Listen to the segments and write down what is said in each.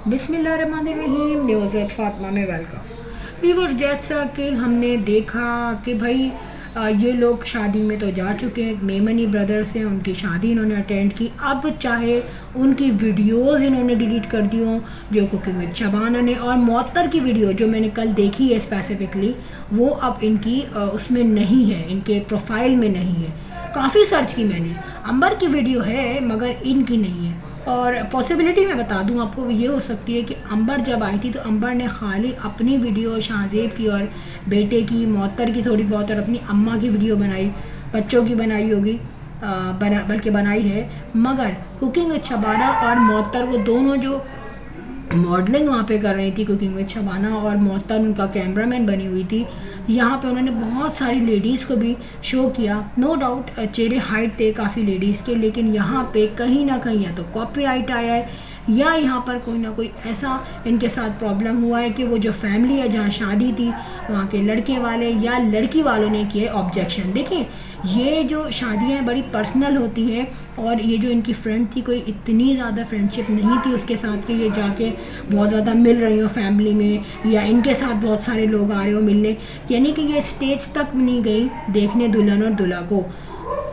बिस्मिल्लाहिर्रहमानिर्रहीम। News eight Fatima में welcome. Viewers, जैसा कि हमने देखा कि भाई ये लोग शादी में तो जा चुके हैं। मेमनी ब्रदर्स हैं, उनकी शादी इन्होंने अटेंड की। अब चाहे उनकी वीडियोस इन्होंने डिलीट कर दी हों, जो कुकिंग विद शबाना ने, और मौतर की वीडियो जो मैंने कल देखी है स्पेसिफिकली, वो अब इनकी उसमें नहीं है, इनके प्रोफाइल में नहीं है। काफ़ी सर्च की मैंने, अंबर की वीडियो है मगर इनकी नहीं है। और पॉसिबिलिटी मैं बता दूं आपको, ये हो सकती है कि अंबर जब आई थी तो अंबर ने खाली अपनी वीडियो, शाहजेब की और बेटे की, मौतर की थोड़ी बहुत, और अपनी अम्मा की वीडियो बनाई, बच्चों की बनाई होगी, बल्कि बनाई है। मगर कुकिंग विद शबाना और मौतर, वो दोनों जो मॉडलिंग वहाँ पे कर रही थी, कुकिंग विद शबाना और मौतर उनका कैमरामैन बनी हुई थी, यहाँ पे उन्होंने बहुत सारी लेडीज़ को भी शो किया। नो डाउट चेहरे हाइट थे काफ़ी लेडीज़ के, लेकिन यहाँ पे कहीं ना कहीं या तो कॉपीराइट आया है या यहाँ पर कोई ना कोई ऐसा इनके साथ प्रॉब्लम हुआ है कि वो जो फैमिली है जहाँ शादी थी, वहाँ के लड़के वाले या लड़की वालों ने किए ऑब्जेक्शन। देखिए, ये जो शादियाँ बड़ी पर्सनल होती हैं, और ये जो इनकी फ्रेंड थी, कोई इतनी ज़्यादा फ्रेंडशिप नहीं थी उसके साथ कि ये जाके बहुत ज़्यादा मिल रही हो फैमिली में, या इनके साथ बहुत सारे लोग आ रहे हो मिलने। यानी कि ये स्टेज तक नहीं गई देखने दुल्हन और दूल्हा को।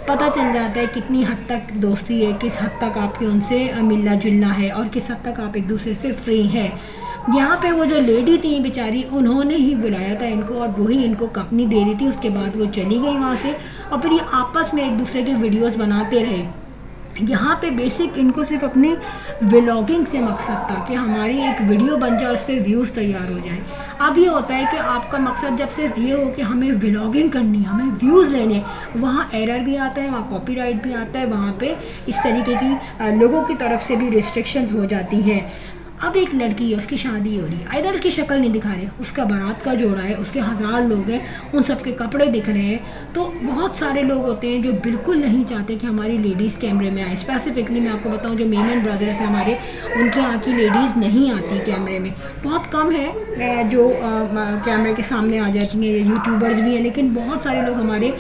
पता चल जाता है कितनी हद तक दोस्ती है, किस हद तक आपके उनसे मिलना जुलना है, और किस हद तक आप एक दूसरे से फ्री हैं। यहाँ पे वो जो लेडी थी बेचारी, उन्होंने ही बुलाया था इनको और वही इनको कंपनी दे रही थी। उसके बाद वो चली गई वहाँ से, और फिर ये आपस में एक दूसरे के वीडियोस बनाते रहे। यहाँ पे बेसिक इनको सिर्फ अपनी व्लॉगिंग से मकसद था कि हमारी एक वीडियो बन जाए और उस पर व्यूज़ तैयार हो जाए। अब ये होता है कि आपका मकसद जब सिर्फ ये हो कि हमें व्लॉगिंग करनी है, हमें व्यूज़ लेने, वहाँ एरर भी आता है, वहाँ कॉपीराइट भी आता है, वहाँ पे इस तरीके की लोगों की तरफ से भी रिस्ट्रिक्शंस हो जाती हैं। अब एक लड़की है, उसकी शादी हो रही है, इधर उसकी शक्ल नहीं दिखा रहे, उसका बारात का जोड़ा है, उसके हज़ार लोग हैं, उन सबके कपड़े दिख रहे हैं। तो बहुत सारे लोग होते हैं जो बिल्कुल नहीं चाहते कि हमारी लेडीज़ कैमरे में आए। स्पेसिफिकली मैं आपको बताऊं, जो मेमन ब्रदर्स हैं हमारे, उनके यहाँ की लेडीज़ नहीं आती कैमरे में, बहुत कम है जो कैमरे के सामने आ जाती हैं। यूट्यूबर्स भी हैं, लेकिन बहुत सारे लोग हमारे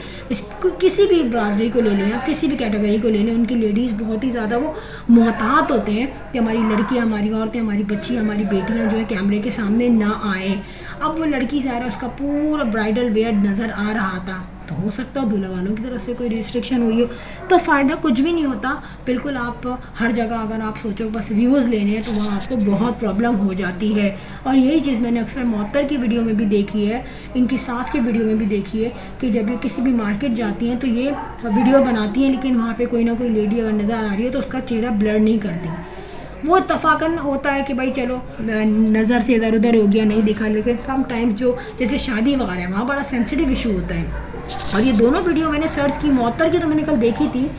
किसी भी बरादरी को ले लें, आप किसी भी कैटेगरी को ले लें, उनकी लेडीज़ बहुत ही ज़्यादा वो मोहतात होते हैं कि हमारी लड़कियाँ, हमारी औरतें, हमारी बच्ची, हमारी बेटियां जो है कैमरे के सामने ना आए। अब वो लड़की ज़ाहिर उसका पूरा ब्राइडल वेयर नज़र आ रहा था, तो हो सकता है दूल्हा वालों की तरफ से कोई रिस्ट्रिक्शन हुई हो, तो फ़ायदा कुछ भी नहीं होता। बिल्कुल आप हर जगह अगर आप सोचो बस व्यूज़ लेने हैं, तो वहाँ आपको बहुत प्रॉब्लम हो जाती है। और यही चीज़ मैंने अक्सर मौतर की वीडियो में भी देखी है, इनकी सास की वीडियो में भी देखी है, कि जब ये किसी भी मार्केट जाती हैं तो ये वीडियो बनाती हैं, लेकिन वहाँ पर कोई ना कोई लेडी अगर नज़र आ रही है तो उसका चेहरा ब्लर नहीं करती। वो इत्तफाकन होता है कि भाई चलो नज़र से इधर उधर हो गया, नहीं दिखा, लेकिन सम टाइम्स जो जैसे शादी वगैरह है वहाँ बड़ा सेंसिटिव इशू होता है। और ये दोनों वीडियो मैंने सर्च की, मौतर की तो मैंने कल देखी थी,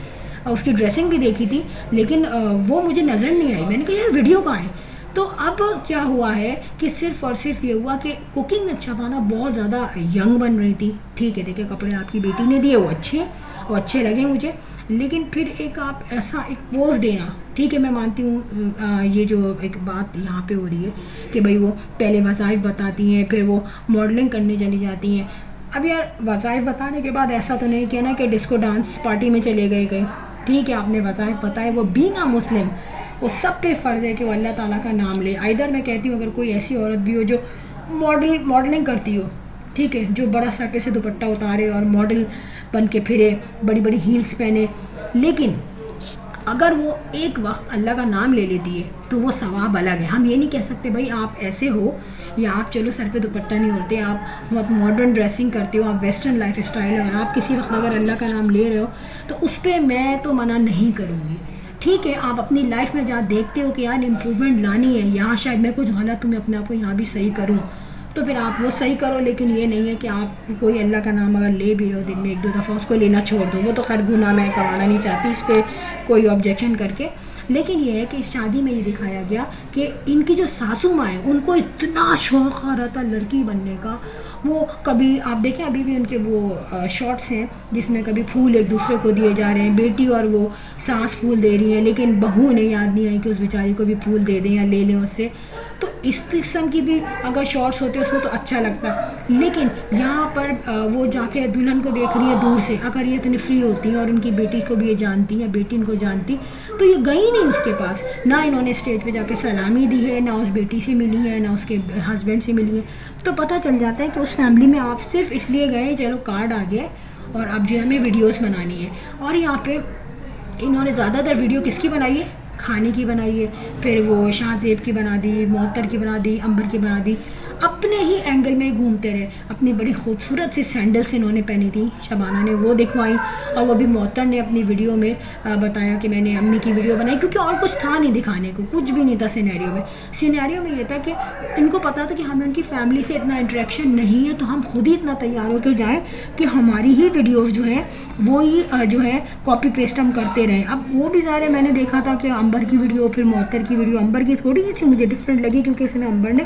उसकी ड्रेसिंग भी देखी थी, लेकिन वो मुझे नज़र नहीं आई। मैंने कहा यार वीडियो कहाँ है। तो अब क्या हुआ है कि सिर्फ और सिर्फ ये हुआ कि कुकिंग विद शबाना बहुत ज़्यादा यंग बन रही थी। ठीक है, देखिए कपड़े आपकी बेटी ने दिए, वो अच्छे लगे मुझे, लेकिन फिर एक आप ऐसा एक पोज देना, ठीक है मैं मानती हूँ ये जो एक बात यहाँ पे हो रही है कि भाई वो पहले वज़ाइफ बताती हैं, फिर वो मॉडलिंग करने चली जाती हैं। अब यार वज़ाइफ बताने के बाद ऐसा तो नहीं किया ना कि डिस्को डांस पार्टी में चले गए कहीं। ठीक है, आपने वज़ाइफ बताए, वो बीइंग अ मुस्लिम, वो सब पे फ़र्ज़ है कि वो अल्लाह ताला का नाम ले। इधर मैं कहती हूँ अगर कोई ऐसी औरत भी हो जो मॉडलिंग करती हो, ठीक है, जो बड़ा सर पे से दुपट्टा उतारे और मॉडल बन के फिरे, बड़ी बड़ी हील्स पहने, लेकिन अगर वो एक वक्त अल्लाह का नाम ले लेती है तो वो सवाब अलग है। हम ये नहीं कह सकते भाई आप ऐसे हो, या आप चलो सर पे दुपट्टा नहीं ओढ़ते, आप बहुत मॉडर्न ड्रेसिंग करते हो, आप वेस्टर्न लाइफ स्टाइल, अगर आप किसी वक्त अगर अल्लाह का नाम ले रहे हो तो उस पर मैं तो मना नहीं करूँगी। ठीक है, आप अपनी लाइफ में जहाँ देखते हो कि यार इम्प्रूवमेंट लानी है, यहाँ शायद मैं कुछ गलत हूँ, मैं अपने आप को यहाँ भी सही करूँ, तो फिर आप वो सही करो। लेकिन ये नहीं है कि आप कोई अल्लाह का नाम अगर ले भी रहे हो दिन में एक दो दफ़ा, उसको लेना छोड़ दो, वो तो खैर गुनाह मैं करवाना नहीं चाहती इस पर कोई ऑब्जेक्शन करके। लेकिन ये है कि इस शादी में ये दिखाया गया कि इनकी जो सासू माँ है, उनको इतना शौक़ आ रहा था लड़की बनने का। वो कभी आप देखें, अभी भी उनके वो शॉट्स हैं जिसमें कभी फूल एक दूसरे को दिए जा रहे हैं, बेटी और वो सास फूल दे रही है, लेकिन बहू ने याद नहीं आई कि उस बेचारी को भी फूल दे दें या ले लें उससे। तो इस किस्म की भी अगर शॉर्ट्स होते उसमें तो अच्छा लगता, लेकिन यहाँ पर वो जाके दुल्हन को देख रही है दूर से। अगर ये इतनी फ्री होती और उनकी बेटी को भी ये जानती है, बेटी इनको जानती, तो ये गई नहीं उसके पास, ना इन्होंने स्टेज पे जाके सलामी दी है, ना उस बेटी से मिली है, ना उसके हस्बैंड से मिली है। तो पता चल जाता है कि उस फैमिली में आप सिर्फ इसलिए गए चलो कार्ड आ गया और अब जो हमें वीडियोस बनानी है। और यहाँ पे इन्होंने ज़्यादातर वीडियो किसकी बनाई है? खाने की बनाई है। फिर वो शाहजेब की बना दी, मोहतर की बना दी, अंबर की बना दी, अपने ही एंगल में घूमते रहे। अपनी बड़ी खूबसूरत सी सैंडल्स इन्होंने पहनी थी, शबाना ने वो दिखवाई, और वो भी मोहतर ने अपनी वीडियो में बताया कि मैंने अम्मी की वीडियो बनाई, क्योंकि और कुछ था नहीं दिखाने को, कुछ भी नहीं था सिनेरियो में। सिनेरियो में ये था कि इनको पता था कि हमें उनकी फैमिली से इतना इंटरेक्शन नहीं है, तो हम खुद ही इतना तैयार होकर जाएँ कि हमारी ही वीडियोज़ जो है वो ही जो है कॉपी पेस्ट हम करते रहें। अब वो भी ज़ाहिर है मैंने देखा था कि अंबर की वीडियो, फिर मोहतर की वीडियो, अंबर की थोड़ी सी मुझे डिफरेंट लगी, क्योंकि इसमें अंबर ने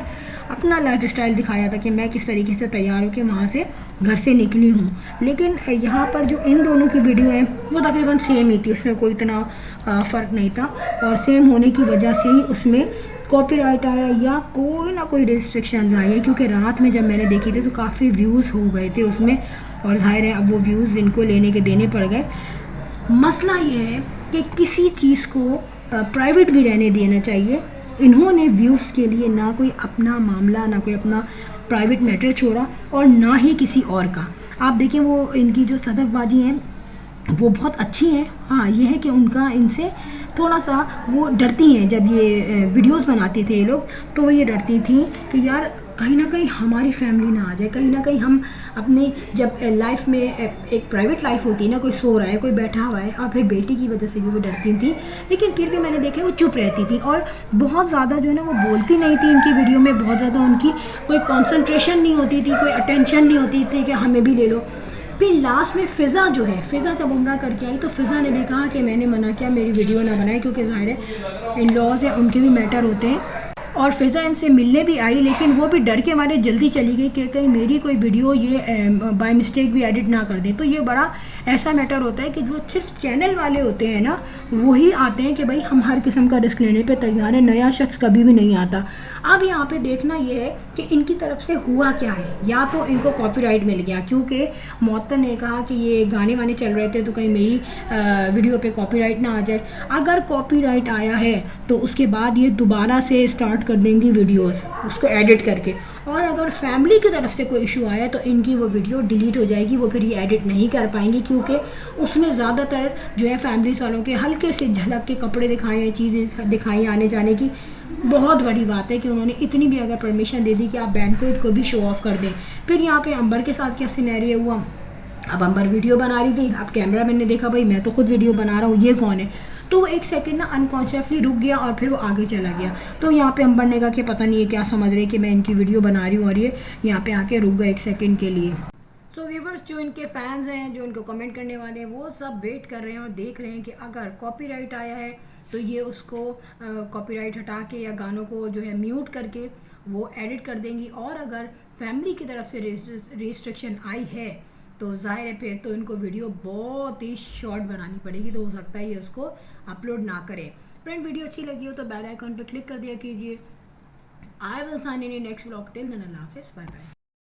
अपना लाइफ स्टाइल दिखाया था कि मैं किस तरीके से तैयार होकर वहाँ से घर से निकली हूँ। लेकिन यहाँ पर जो इन दोनों की वीडियो है वो तकरीबन सेम ही थी, उसमें कोई इतना फ़र्क नहीं था, और सेम होने की वजह से ही उसमें कॉपीराइट आया या कोई ना कोई रिस्ट्रिक्शंस आई है। क्योंकि रात में जब मैंने देखी थी तो काफ़ी व्यूज़ हो गए थे उसमें, और जाहिर है अब वो व्यूज़ इनको लेने के देने पड़ गए। मसला ये है कि किसी चीज़ को प्राइवेट भी रहने देना चाहिए। इन्होंने व्यूज़ के लिए ना कोई अपना मामला, ना कोई अपना प्राइवेट मैटर छोड़ा, और ना ही किसी और का। आप देखें वो इनकी जो सदफबाजी हैं वो बहुत अच्छी हैं। हाँ, ये है कि उनका इनसे थोड़ा सा वो डरती हैं। जब ये वीडियोस बनाते थे ये लोग, तो वो ये डरती थी कि यार कहीं ना कहीं हमारी फैमिली ना आ जाए, कहीं ना कहीं हम अपनी जब लाइफ में एक प्राइवेट लाइफ होती है ना, कोई सो रहा है, कोई बैठा हुआ है, और फिर बेटी की वजह से भी वो डरती थी। लेकिन फिर भी मैंने देखा वो चुप रहती थी, और बहुत ज़्यादा जो है ना वो बोलती नहीं थी। इनकी वीडियो में बहुत ज़्यादा उनकी कोई कॉन्सेंट्रेशन नहीं होती थी, कोई अटेंशन नहीं होती थी कि हमें भी ले लो। फिर लास्ट में फ़िज़ा जो है, फ़िज़ा जब उम्रा करके आई तो फ़िज़ा ने भी कहा कि मैंने मना किया, मेरी वीडियो ना बनाए, क्योंकि ज़ाहिर है इन लॉज हैं, उनके भी मैटर होते हैं। और फ़िज़ा इनसे मिलने भी आई, लेकिन वो भी डर के मारे जल्दी चली गई कि कहीं मेरी कोई वीडियो ये बाय मिस्टेक भी एडिट ना कर दें। तो ये बड़ा ऐसा मैटर होता है कि जो सिर्फ चैनल वाले होते हैं ना, वही आते हैं कि भाई हम हर किस्म का रिस्क लेने पे तैयार है, नया शख्स कभी भी नहीं आता। अब यहाँ पे देखना ये है कि इनकी तरफ से हुआ क्या है। या तो इनको कॉपीराइट मिल गया, क्योंकि मोहतर ने कहा कि ये गाने वाने चल रहे थे तो कहीं मेरी वीडियो पे कॉपीराइट ना आ जाए। अगर कॉपीराइट आया है तो उसके बाद ये दोबारा से स्टार्ट कर देंगी वीडियोस उसको एडिट करके, और अगर फैमिली की तरफ से कोई इशू आया तो इनकी वो वीडियो डिलीट हो जाएगी, वो फिर ये एडिट नहीं कर पाएंगी, क्योंकि उसमें ज़्यादातर जो है फैमिली वालों के हल्के से झलक के कपड़े दिखाए हैं, चीज़ें दिखाई आने जाने की। बहुत बड़ी बात है कि उन्होंने इतनी भी अगर परमिशन दे दी कि आप बैंक्वेट को भी शो ऑफ कर दें। फिर यहाँ पे अंबर के साथ क्या सिनेरियो हुआ, अब अंबर वीडियो बना रही थी, अब कैमरा मैन ने देखा भाई मैं तो खुद वीडियो बना रहा हूँ, ये कौन है, तो वो एक सेकंड ना अनकॉन्शियसली रुक गया और फिर वो आगे चला गया। तो यहाँ पे अंबर ने कहा कि पता नहीं ये क्या समझ रहे कि मैं इनकी वीडियो बना रही हूँ, और ये यहाँ पे आके रुक गए एक सेकंड के लिए। सो व्यूवर्स, जो इनके फैंस हैं, जो इनको कमेंट करने वाले हैं, वो सब वेट कर रहे हैं और देख रहे हैं कि अगर कॉपीराइट आया है तो ये उसको कॉपीराइट हटा के या गानों को जो है म्यूट करके वो एडिट कर देंगी, और अगर फैमिली की तरफ से रिस्ट्रिक्शन आई है तो जाहिर है फिर तो इनको वीडियो बहुत ही शॉर्ट बनानी पड़ेगी, तो हो सकता है ये उसको अपलोड ना करें। फ्रेंड, वीडियो अच्छी लगी हो तो बेल आइकन पर क्लिक कर दिया कीजिए। I will sign in next vlog. Till then अल्लाह हाफिज़, बाय बाय।